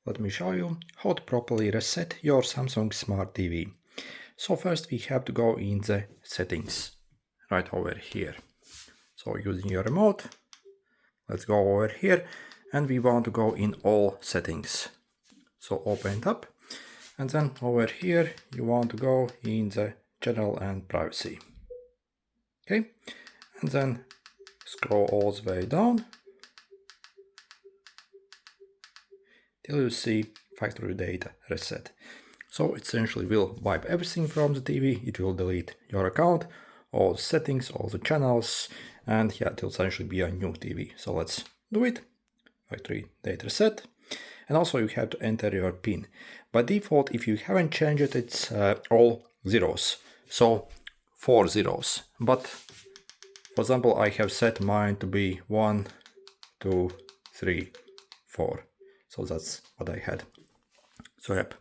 let me show you how to properly reset your Samsung Smart TV. So first we have to go in the settings, right over here. So using your remote, let's go over here and we want to go in all settings. So open it up and then over here you want to go in the general and privacy. Okay, and then scroll all the way down till you see factory data reset. So it essentially will wipe everything from the TV, it will delete your account, all the settings, all the channels, and yeah, it will essentially be a new TV. So let's do it. Factory data reset. And also you have to enter your PIN. By default, if you haven't changed it, it's all zeros. So 4 zeros. But for example, I have set mine to be 1, 2, 3, 4. So that's what I had. So yep,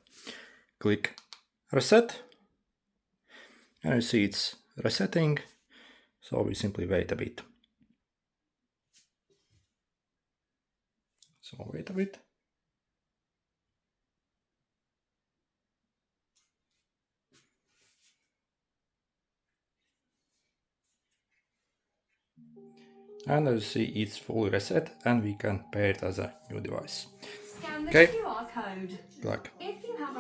click reset. And you see it's resetting. So we simply wait a bit. So wait a bit. And as you see, it's fully reset and we can pair it as a new device. Scan the Okay. QR code. Like